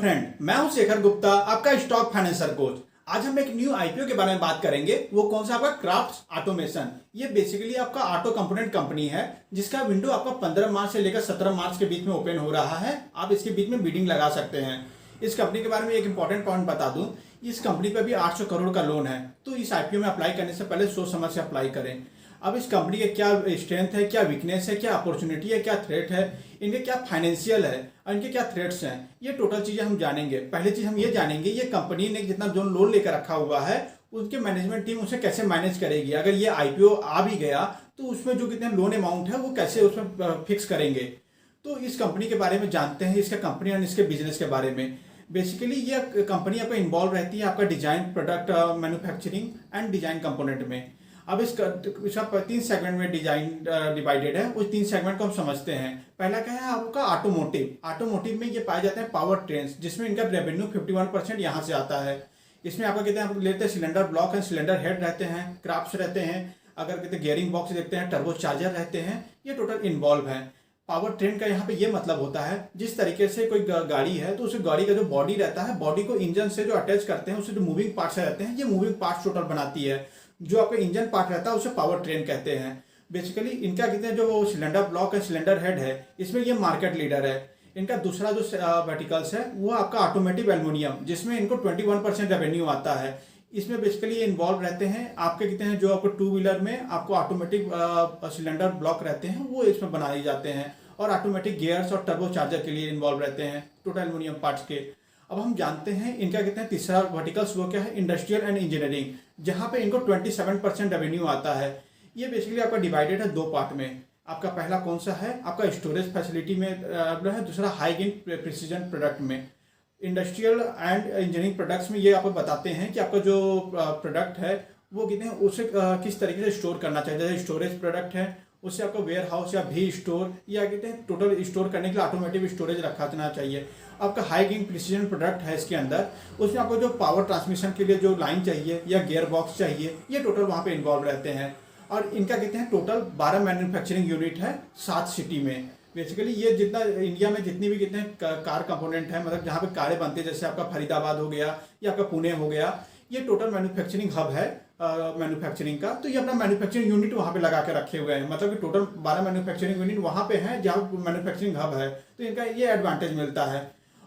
Friend, मैं हूं शेखर गुप्ता, आपका स्टॉक फाइनेंसर कोच। आज हम एक न्यू आईपीओ के बारे में बात करेंगे। वो कौन सा? आपका क्राफ्ट्स ऑटोमेशन। ये बेसिकली आपका ऑटो कंपोनेंट कंपनी है जिसका विंडो आपका 15 मार्च से लेकर 17 मार्च के बीच में ओपन हो रहा है। आप इसके बीच में बिडिंग लगा सकते हैं। इस कंपनी के बारे में एक इंपॉर्टेंट पॉइंट बता दूं, इस कंपनी पे भी 800 करोड़ का लोन है। तो इस आईपीओ में अप्लाई करने से पहले सोच समझ से अप्लाई करें। अब इस कंपनी के क्या स्ट्रेंथ है, क्या वीकनेस है, क्या अपॉर्चुनिटी है, क्या थ्रेट है, इनके क्या फाइनेंशियल है और इनके क्या थ्रेट्स हैं, ये टोटल चीजें हम जानेंगे। पहली चीज हम ये जानेंगे ये कंपनी ने जितना जो लोन लेकर रखा हुआ है उसके मैनेजमेंट टीम उसे कैसे मैनेज करेगी। अगर ये आईपीओ आ भी गया तो उसमें जो कितने लोन अमाउंट है वो कैसे उसमें फिक्स करेंगे। तो इस कंपनी के बारे में जानते हैं, इसका कंपनी और इसके बिजनेस के बारे में। बेसिकली ये कंपनी आपका इन्वॉल्व रहती है आपका design, product manufacturing and design component में। अब इसका 3 सेगमेंट में डिजाइन डिवाइडेड है। उस 3 सेगमेंट को हम समझते हैं। पहला क्या है आपका ऑटोमोटिव। ऑटोमोटिव में ये पाए जाते हैं पावर ट्रेन्स, जिसमें इनका रेवेन्यू 51% यहाँ से आता है। इसमें आपका कहते हैं आप लेते हैं cylinder block and cylinder head रहते हैं, क्राफ्ट्स रहते हैं, अगर कहते हैं गियरिंग बॉक्स देखते हैं, टर्बो चार्जर रहते हैं, ये टोटल इन्वॉल्व है। पावर ट्रेन का यहाँ पे ये मतलब होता है जिस तरीके से कोई गाड़ी है तो उस गाड़ी का जो बॉडी रहता है, बॉडी को इंजन से जो अटैच करते हैं उससे जो मूविंग पार्ट्स रहते हैं, ये मूविंग पार्ट्स टोटल बनाती है। जो आपका इंजन पार्ट रहता है उसे पावर ट्रेन कहते हैं। बेसिकली इनका कहते हैं जो सिलेंडर ब्लॉक है, सिलेंडर हेड है, इसमें ये मार्केट लीडर है। इनका दूसरा जो वर्टिकल्स है वो आपका ऑटोमेटिव एल्युमिनियम, जिसमें इनको 21% रेवेन्यू आता है। इसमें बेसिकली ये इन्वॉल्व रहते हैं आपके कहते हैं जो आपको 2 व्हीलर में आपको ऑटोमेटिक सिलेंडर ब्लॉक रहते हैं वो इसमें बनाए जाते हैं, और ऑटोमेटिक गियर्स और टर्बो चार्जर के लिए इन्वॉल्व रहते हैं टोटल एल्युमिनियम पार्ट्स के। अब हम जानते हैं इनका कहते हैं तीसरा वर्टिकल्स वो क्या है, इंडस्ट्रियल एंड इंजीनियरिंग, जहां पे इनको 27% रेवेन्यू आता है। ये बेसिकली आपका डिवाइडेड है 2 पार्ट में। आपका पहला कौन सा है आपका स्टोरेज फैसिलिटी में है, दूसरा हाई गेन प्रिसीजन प्रोडक्ट में। इंडस्ट्रियल एंड इंजीनियरिंग प्रोडक्ट्स में ये आपको बताते हैं कि आपका जो प्रोडक्ट है वो कितने उसे किस तरीके से स्टोर करना चाहिए। जैसे स्टोरेज प्रोडक्ट है उससे आपको वेयर हाउस या भी स्टोर या कहते हैं टोटल स्टोर करने के लिए ऑटोमेटिक स्टोरेज रखना चाहिए। आपका हाई गेन प्रिसीजन प्रोडक्ट है इसके अंदर, उसमें आपको जो पावर ट्रांसमिशन के लिए जो लाइन चाहिए या गियर बॉक्स चाहिए ये टोटल वहाँ पे इन्वॉल्व रहते हैं। और इनका कहते हैं टोटल 12 मैन्युफैक्चरिंग यूनिट है 7 सिटी में। बेसिकली ये जितना इंडिया में जितनी भी कितने कार कंपोनेंट है, मतलब जहाँ पे कारें बनती है, जैसे आपका फरीदाबाद हो गया या आपका पुणे हो गया, ये टोटल मैन्युफैक्चरिंग हब है मैन्युफैक्चरिंग का। तो ये अपना मैन्युफैक्चरिंग यूनिट वहाँ पे लगा के रखे हुए हैं, मतलब कि टोटल 12 मैन्युफैक्चरिंग यूनिट वहाँ पे हैं जहाँ मैन्युफैक्चरिंग हब है। तो इनका ये एडवांटेज मिलता है।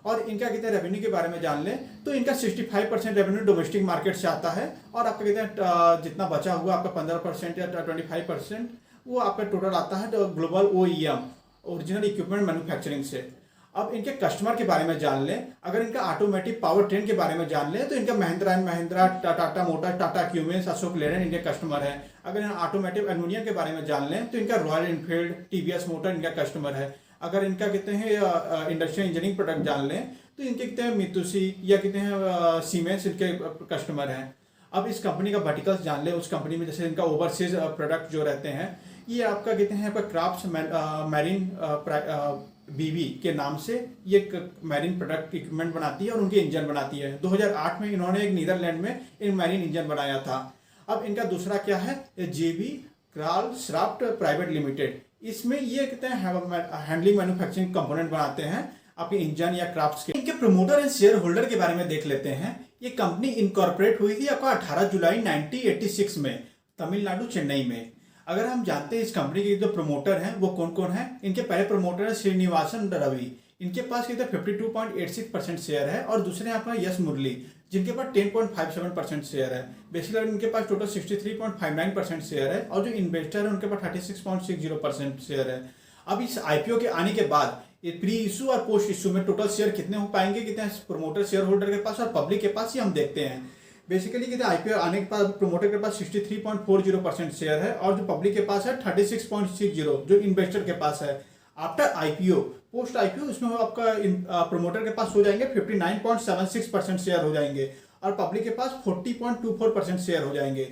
और इनका कहते हैं रेवेन्यू के बारे में जान लें तो इनका 65% रेवेन्यू डोमेस्टिक मार्केट से आता है, और आपका कहते हैं जितना बचा हुआ आपका 15% या 25% वो आपका टोटल आता है global OEM, original equipment manufacturing से। अब इनके कस्टमर के बारे में जान लें। अगर इनका ऑटोमेटिक पावर ट्रेन के बारे में जान लें तो इनका Mahindra and Mahindra, Tata motor, Tata Cummins, Ashok Leyland इनके कस्टमर हैं। अगर ऑटोमेटिव एल्युमिनियम के बारे में जान लें तो इनका रॉयल एनफील्ड, TVS मोटर इनका कस्टमर है। अगर इनका कहते हैं इंडस्ट्रियल इंजीनियरिंग प्रोडक्ट जान लें तो इनके कहते हैं मित्सुबिशी या कहते हैं सीमेंस इनके कस्टमर हैं। अब इस कंपनी का वर्टिकल्स जान लें। उस कंपनी में जैसे इनका ओवरसीज प्रोडक्ट जो रहते हैं ये आपका कहते हैं आपका क्राफ्ट्स मैरीन BV के नाम से ये मैरीन प्रोडक्ट इक्विपमेंट बनाती है और उनके इंजन बनाती है। 2008 में इन्होंने एक नीदरलैंड में इन मैरीन इंजन बनाया था। अब इनका दूसरा क्या है, JV क्राल श्राफ्ट प्राइवेट लिमिटेड। इसमें ये कहते हैं हैंडलिंग मैन्युफैक्चरिंग कंपोनेंट बनाते हैं आपके इंजन या क्राफ्ट्स के। इनके प्रमोटर एंड शेयर होल्डर के बारे में देख लेते हैं। ये कंपनी इनकॉर्पोरेट हुई थी आपका 18 जुलाई 1986 में तमिलनाडु, चेन्नई में। अगर हम जानते हैं इस कंपनी के जो प्रमोटर हैं वो कौन कौन है। इनके पहले प्रमोटर है श्रीनिवासन रवि, इनके पास कहते हैं 52.86% शेयर है, और दूसरे हैं अपना यश मुरली जिनके पास 10.57% शेयर है। बेसिकली इनके पास टोटल 63.59% शेयर है, और जो इन्वेस्टर है उनके पास 36.60% शेयर है। अब इस आईपीओ के आने के बाद ये प्री इशू और पोस्ट इशू में टोटल शेयर कितने हो पाएंगे, कितने प्रमोटर शेयर होल्डर के पास और पब्लिक के पास, ये हम देखते हैं। बेसिकली कहते हैं आईपीओ आने के बाद प्रमोटर के पास 63.40% शेयर है, और जो पब्लिक के पास है 36.60 जो इन्वेस्टर के पास है। आफ्टर आईपीओ, पोस्ट आईपीओ, उसमें आपका प्रमोटर के पास हो जाएंगे 59.76% शेयर हो जाएंगे, और पब्लिक के पास 40.24% शेयर हो जाएंगे।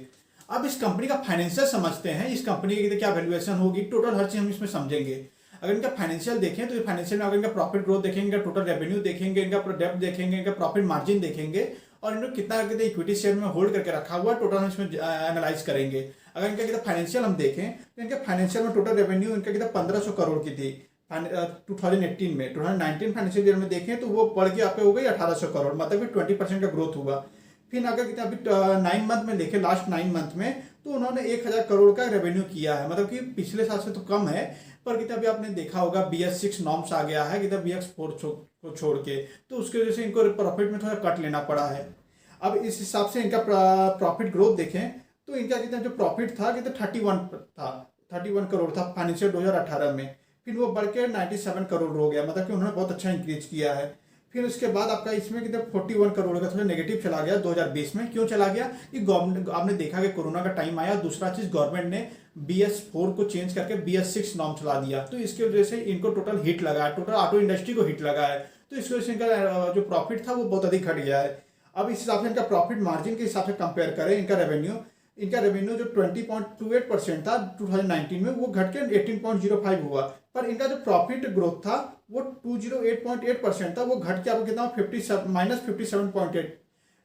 अब इस कंपनी का फाइनेंशियल समझते हैं। इस कंपनी की क्या वैल्यूएशन होगी, टोटल हर चीज हम इसमें समझेंगे। अगर इनका फाइनेंशियल देखें तो फाइनेंशियल में अगर इनका प्रॉफिट ग्रोथ देखेंगे, टोटल रेवेन्यू देखेंगे, इनका डेब्ट देखेंगे, इनका प्रॉफिट मार्जिन देखेंगे, और इन्होंने कितना कितने इक्विटी शेयर में होल्ड करके रखा हुआ टोटल हम इसमें एनालाइज करेंगे। अगर इनका कितना फाइनेंशियल हम देखें तो इनके फाइनेंशियल में टोटल रेवेन्यू इनका कितना 1500 करोड़ की थी 2018 में 2019 फाइनेंशियल ईयर में देखें तो वो बढ़ के आपके हो गई 1800 करोड़, मतलब कि 20% का ग्रोथ हुआ। फिर अगर कितने अभी 9 मंथ में देखें, लास्ट 9 मंथ में तो उन्होंने 1000 करोड़ का रेवेन्यू किया है, मतलब कि पिछले साल से तो कम है, पर कितना अभी आपने देखा होगा BS6 नॉर्म्स आ गया है कितना BS4 को छोड़ के, तो उसकी वजह से इनको प्रॉफिट में थोड़ा कट लेना पड़ा है। अब इस हिसाब से इनका प्रॉफिट ग्रोथ देखें तो इनका कितना जो प्रॉफिट था कितना 31 करोड़ था फाइनेंशियल 2018 में, फिर वो बढ़ के 97 करोड़ हो गया, मतलब कि उन्होंने बहुत अच्छा इंक्रीज किया है। फिर उसके बाद आपका इसमें कितना 41 करोड़ का थोड़ा नेगेटिव चला गया 2020 में। क्यों चला गया कि गवर्नमेंट, आपने देखा कि कोरोना का टाइम आया, दूसरा चीज गवर्नमेंट ने BS4 को चेंज करके BS6 नॉर्म चला दिया, तो इसकी वजह से इनको टोटल हिट लगा है, टोटल ऑटो इंडस्ट्री को हिट लगा है, तो इसकी वजह से इनका जो प्रॉफिट था वो बहुत अधिक घट गया है। अब इस हिसाब से इनका प्रॉफिट मार्जिन के हिसाब से कंपेयर करें इनका रेवेन्यू जो 20.28% था 2019 में, वो घट के 18.05 हुआ, पर इनका जो प्रॉफिट ग्रोथ था वो 208.8% था, वो घट के आपको कितना -57.8।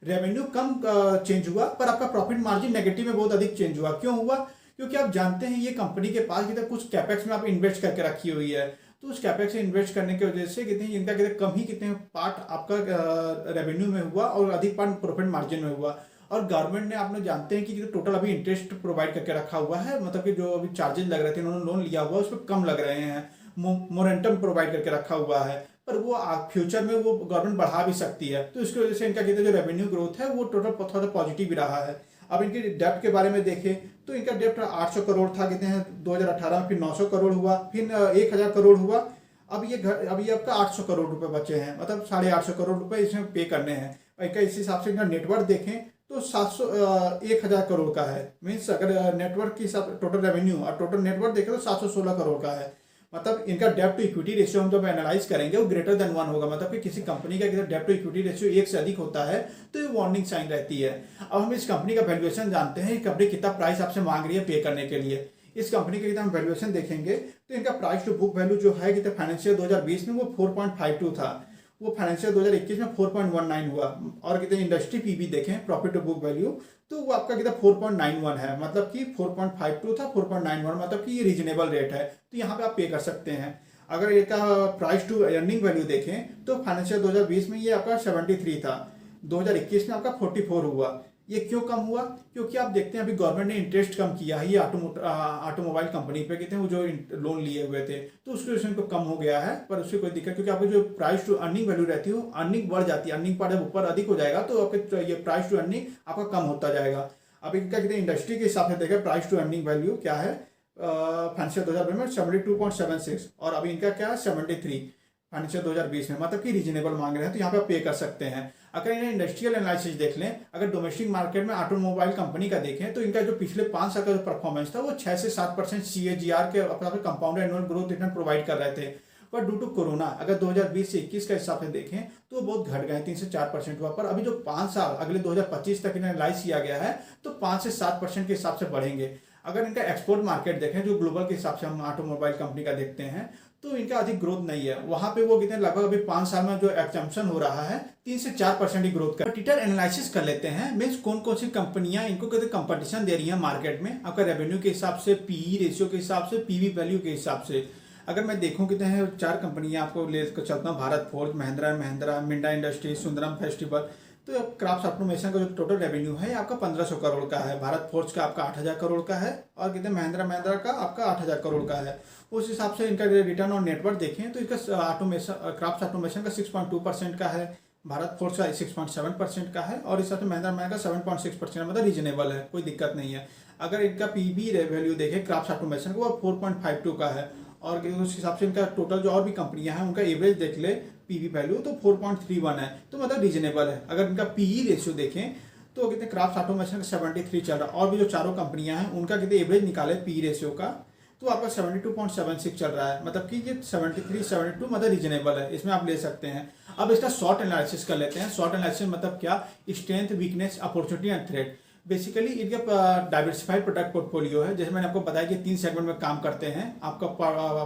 रेवेन्यू कम चेंज हुआ, पर आपका प्रॉफिट मार्जिन नेगेटिव में बहुत अधिक चेंज हुआ। क्यों हुआ? क्योंकि आप जानते हैं ये कंपनी के पास कितना कुछ कैपेक्स में आप इन्वेस्ट करके रखी हुई है, तो उस कैपेक्स से इन्वेस्ट करने की वजह से इनका कम ही कितने पार्ट आपका रेवेन्यू में हुआ और अधिक पार्ट प्रॉफिट मार्जिन में हुआ। और गवर्नमेंट ने, आपने जानते हैं कि टोटल अभी इंटरेस्ट प्रोवाइड करके रखा हुआ है, मतलब कि जो अभी चार्जेस लग रहे थे, उन्होंने लोन लिया हुआ उस पर कम लग रहे हैं, मोरेंटम प्रोवाइड करके रखा हुआ है, पर वो फ्यूचर में वो गवर्नमेंट बढ़ा भी सकती है, तो इसकी वजह से इनका जो रेवेन्यू ग्रोथ है वो टोटल थोड़ा पॉजिटिव भी रहा है। अब इनके डेप्ट के बारे में देखें तो इनका डेप्ट 800 करोड़ था कितने हैं 2018 में, फिर 900 करोड़ हुआ, फिर 1000 करोड़ हुआ, अब ये आपका 800 करोड़ रुपए बचे हैं, मतलब 850 करोड़ रुपए इसमें पे करने हैं। इनका इस हिसाब से इनका नेटवर्क देखें तो 1000 करोड़ का है, मीन्स अगर नेटवर्क के हिसाब टोटल रेवेन्यू और टोटल नेटवर्क देखें तो 716 करोड़ का है। मतलब इनका डेप्ट टू इक्विटी रेशियो हम जब एनालाइज करेंगे वो ग्रेटर देन 1 होगा, मतलब कि किसी कंपनी का अगर डेप्ट टू इक्विटी रेशियो 1 से अधिक होता है तो ये वार्निंग साइन रहती है। अब हम इस कंपनी का वैल्यूएशन जानते हैं, कंपनी कितना प्राइस आपसे मांग रही है पे करने के लिए। इस कंपनी का कितना हम वैल्यूएशन देखेंगे तो इनका प्राइस टू बुक वैल्यू जो है कितना फाइनेंशियल 2020 में वो 4.52 था, वो फाइनेंशियल 2021 में 4.19 हुआ, और कितने इंडस्ट्री पीबी देखें प्रॉफिट टू बुक वैल्यू तो वो आपका कितना 4.91 है, मतलब कि 4.52 था 4.91, मतलब कि ये रीजनेबल रेट है, तो यहाँ पे आप पे कर सकते हैं। अगर इसका प्राइस टू अर्निंग वैल्यू देखें तो फाइनेंशियल 2020 में ये आपका 73 था, 2021 में आपका 44 हुआ। ये क्यों कम हुआ? क्योंकि आप देखते हैं अभी गवर्नमेंट ने इंटरेस्ट कम किया है ये ऑटोमोबाइल कंपनी पे, कितने वो जो लोन लिए हुए थे, तो उसकी वजह से इनको कम हो गया है, पर उससे कोई दिक्कत, क्योंकि आपकी जो प्राइस टू अर्निंग वैल्यू रहती है अर्निंग बढ़ जाती है, अर्निंग पर जब ऊपर अधिक हो जाएगा तो आपके ये प्राइस टू अर्निंग आपका कम होता जाएगा। अब इनका कितने इंडस्ट्री के हिसाब से देखें प्राइस टू अर्निंग वैल्यू क्या है फाइनेंशियल 2020 में 72.76, और अभी इनका क्या है 73 फाइनेंशियल 2020 में, मतलब कि रीजनेबल मांग रहे हैं, तो यहाँ पे आप पे कर सकते हैं। अगर इन्हें इंडस्ट्रियल एनालिसिस देख लें, अगर डोमेस्टिक मार्केट में ऑटोमोबाइल कंपनी का देखें तो इनका जो पिछले 5 साल का जो परफॉर्मेंस था वो 6 से 7% CAGR के अपना compound annual growth return provide कर रहे थे, पर ड्यू टू कोरोना अगर 2020 से 21 का हिसाब से देखें तो बहुत घट गए, 3 से 4% हुआ, पर अभी जो 5 साल अगले 2025 तक इन्हें एनालाइज किया गया है तो 5 से 7% के हिसाब से बढ़ेंगे। अगर इनका एक्सपोर्ट मार्केट देखें जो ग्लोबल के हिसाब से हम ऑटोमोबाइल कंपनी का देखते हैं तो इनका अधिक ग्रोथ नहीं है, वहां पे वो कितने लगभग अभी 5 साल में जो एक्सपेंशन हो रहा है 3 से 4% ही ग्रोथ का। टिटर एनालिसिस कर लेते हैं, मीन्स कौन कौन सी कंपनियां इनको कहते कंपटीशन दे रही है मार्केट में, आपका रेवेन्यू के हिसाब से, पीई रेशियो के हिसाब से, पीवी वैल्यू के हिसाब से। अगर मैं देखूं कितने हैं 4 कंपनियां आपको लेकर चलता हूँ, Bharat forge, Mahindra and Mahindra, Minda industries, Sundaram festival. तो क्राफ्ट ऑटोमेशन का जो टोटल रेवेन्यू है आपका 1500 करोड़ का है, भारत फोर्ज का आपका 8000 करोड़ का है, और कितने महिंद्रा का आपका 8000 करोड़ का है। उस हिसाब से इनका रिटर्न ऑन नेटवर्क देखें तो इसका ऑटोमेशन क्राफ्ट ऑटोमेशन का 6.2% का है, भारत फोर्ज का 6.7% का है, और इस हिसाब से महिंद्रा का 7.6%, मतलब रीजनेबल है, कोई दिक्कत नहीं है। अगर इनका पीबी वैल्यू देखें क्राफ्ट ऑटोमेशन का वो 4.52 का है, और उस हिसाब से इनका टोटल जो और भी कंपनियां हैं उनका एवरेज देख ले पीवी वैल्यू तो 4.31 है, तो मतलब रीजनेबल है। अगर इनका पीई रेशियो देखें तो कितने क्राफ्ट ऑटोमेशन का 73 चल रहा है, और भी जो चारों कंपनियां हैं उनका कितने एवरेज निकाले पी रेशियो का तो आपका 72.76 चल रहा है, मतलब कि ये 73 72 मतलब रीजनेबल है, इसमें आप ले सकते हैं। अब इसका शॉर्ट एनालिसिस कर लेते हैं। शॉर्ट एनालिसिस मतलब क्या? Strength, weakness, opportunity and threat. Basically इनका डाइवर्सिफाइड प्रोडक्ट पोर्टफोलियो है, जैसे मैंने आपको बताया कि 3 सेगमेंट में काम करते हैं, आपका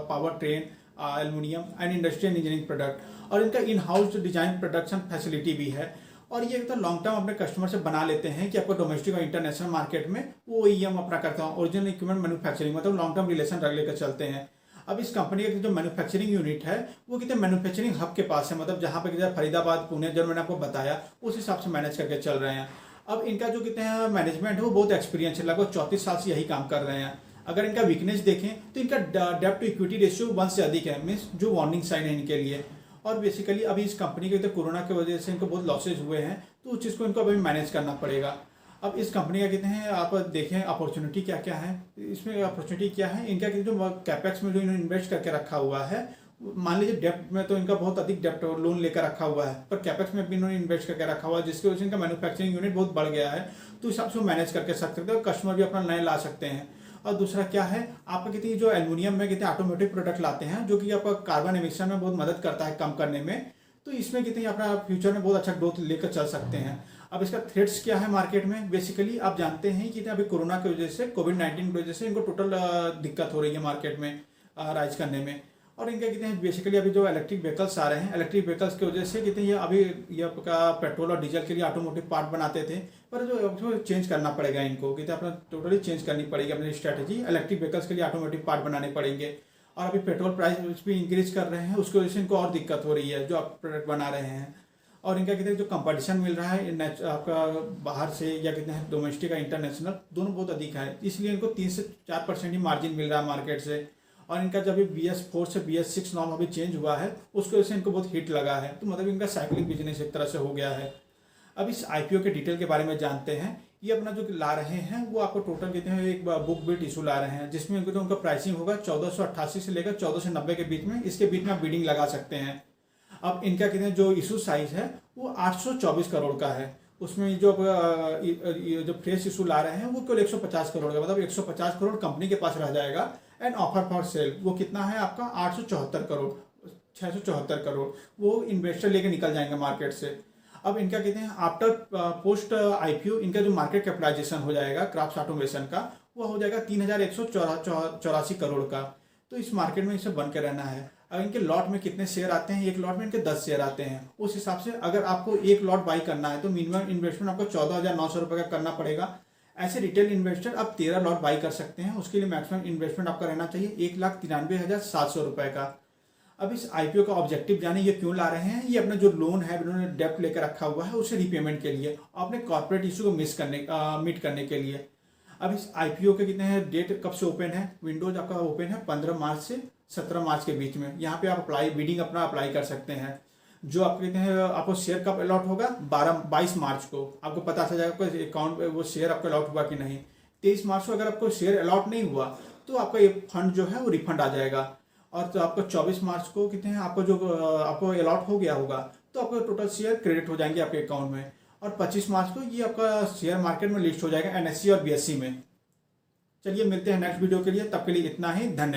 power train, aluminium and industrial engineering product, और इनका in house design production facility भी है, और ये तो लॉन्ग टर्म अपने कस्टमर से बना लेते हैं कि आपको डोमेस्टिक और इंटरनेशनल मार्केट में वो OEM अपना करता है, ओरिजिनल इक्विपमेंट मैन्युफैक्चरिंग, मतलब लॉन्ग टर्म रिलेशन रख लेकर चलते हैं। अब इस कंपनी का जो मैन्युफैक्चरिंग यूनिट है वो कितने मैन्युफैक्चरिंग हब के पास है, मतलब जहाँ पे कितना फरीदाबाद, पुणे, जो मैंने आपको बताया उस हिसाब से मैनेज करके चल रहे हैं। अब इनका जो कितने हैं मैनेजमेंट है वो बहुत एक्सपीरियंस है, लगभग 34 साल से यही काम कर रहे हैं। अगर इनका वीकनेस देखें तो इनका डेब्ट टू इक्विटी रेशियो 1 से अधिक है, मीन्स जो वार्निंग साइन है इनके लिए। और बेसिकली अभी इस कंपनी के कोरोना की वजह से इनको बहुत लॉसेज हुए हैं, तो उस चीज़ को इनको अभी मैनेज करना पड़ेगा। अब इस कंपनी का कितने हैं आप देखें अपॉर्चुनिटी क्या क्या है, इसमें अपॉर्चुनिटी क्या है, इनका जो कैपेक्स में जो इन्होंने इन्वेस्ट करके रखा हुआ है, मान लीजिए डेप्ट में तो इनका बहुत अधिक डेप्ट लोन लेकर रखा हुआ है, पर कैपेक्स में भी इन्होंने इन्वेस्ट करके रखा हुआ है, जिसकी वजह से इनका मैन्युफैक्चरिंग यूनिट बहुत बढ़ गया है, तो इस हिसाब से मैनेज करके सकते हैं, कस्टमर भी अपना नए ला सकते हैं। और दूसरा क्या है, आपका कितनी जो एल्युमिनियम में कितने ऑटोमेटिक प्रोडक्ट लाते हैं जो कि आपका कार्बन एमिशन में बहुत मदद करता है कम करने में, तो इसमें कितनी अपना फ्यूचर में बहुत अच्छा ग्रोथ लेकर चल सकते हैं। अब इसका थ्रेट्स क्या है मार्केट में, बेसिकली आप जानते हैं कि अभी कोरोना की वजह से, कोविड-19 की वजह से इनको टोटल दिक्कत हो रही है मार्केट में राइज करने में। और इनके कितने बेसिकली अभी जो इलेक्ट्रिक व्हीकल्स आ रहे हैं, इलेक्ट्रिक व्हीकल्स की वजह से कितने ये अभी ये आपका पेट्रोल और डीजल के लिए ऑटोमोटिव पार्ट बनाते थे, पर जो चेंज करना पड़ेगा इनको, कितने अपना टोटली चेंज करनी पड़ेगी अपनी स्ट्रैटेजी, इलेक्ट्रिक व्हीकल्स के लिए ऑटोमोटिव पार्ट बनाने पड़ेंगे। और अभी पेट्रोल प्राइस भी इंक्रीज कर रहे हैं, उसकी वजह से इनको और दिक्कत हो रही है जो आप प्रोडक्ट बना रहे हैं। और इनका कितने जो कंपटीशन मिल रहा है आपका बाहर से या कितने डोमेस्टिक या इंटरनेशनल, दोनों बहुत अधिक है, इसलिए इनको 3 से 4% ही मार्जिन मिल रहा है मार्केट से। और इनका जब BS4 से BS6 नॉर्म अभी चेंज हुआ है, उसकी वजह से इनको बहुत हिट लगा है, तो मतलब इनका साइक्लिंग बिजनेस एक तरह से हो गया है। अब इस IPO के डिटेल के बारे में जानते हैं। ये अपना जो ला रहे हैं वो आपको टोटल कितने हैं, एक बुक बिल्ड इशू ला रहे हैं, जिसमें इनको तो उनका प्राइसिंग होगा 1488 से लेकर 1490 के बीच में, इसके बीच में आप बिडिंग लगा सकते हैं। अब इनका कितने जो इशू साइज है वो 824 करोड़ का है, उसमें जो जो फ्रेश इशू ला रहे हैं वो केवल 150 करोड़ का, मतलब 150 करोड़ कंपनी के पास रह जाएगा। एंड ऑफर फॉर सेल वो कितना है आपका 874 करोड़, 674 करोड़ वो इन्वेस्टर लेके निकल जाएंगे मार्केट से। अब इनका कहते हैं आफ्टर पोस्ट IPO इनका जो मार्केट कैपिटलाइजेशन हो जाएगा क्राफ्ट्स ऑटोमेशन का, वो हो जाएगा 3184 करोड़ का। तो इस मार्केट में इसे बन के रहना है। अब इनके लॉट में कितने शेयर आते हैं, एक लॉट में इनके 10 शेयर आते हैं, उस हिसाब से अगर आपको एक लॉट बाई करना है तो मिनिमम इन्वेस्टमेंट आपको 14,900 रुपये का करना पड़ेगा। ऐसे रिटेल इन्वेस्टर आप 13 लॉट बाई कर सकते हैं, उसके लिए मैक्सिमम इन्वेस्टमेंट आपका रहना चाहिए 1,93,700 रुपये का। अब इस IPO का ऑब्जेक्टिव जाने ये क्यों ला रहे हैं, ये अपना जो लोन है इन्होंने डेप्ट लेकर रखा हुआ है उसे रीपेमेंट के लिए, अपने कॉर्पोरेट इशू को मीट करने के लिए। अब इस IPO के कितने हैं डेट कब से ओपन है, विंडोज आपका ओपन है 15 मार्च से 17 मार्च के बीच में, यहाँ पे आप बिडिंग अपना अप्लाई कर सकते हैं। जो आप कहते हैं आपको शेयर कब अलॉट होगा 22 मार्च को आपको पता चल जाएगा आपको अकाउंट में वो शेयर आपको अलॉट हुआ कि नहीं। 23 मार्च को अगर आपको शेयर अलॉट नहीं हुआ तो आपका ये फंड जो है वो रिफंड आ जाएगा। और तो आपको 24 मार्च को कितने हैं आपको जो आपको अलॉट हो गया होगा तो आपको टोटल शेयर क्रेडिट हो जाएंगे आपके अकाउंट में। और 25 मार्च को ये आपका शेयर मार्केट में लिस्ट हो जाएगा NSE और BSE में। चलिए मिलते हैं नेक्स्ट वीडियो के लिए, तब के लिए इतना ही, धन्यवाद।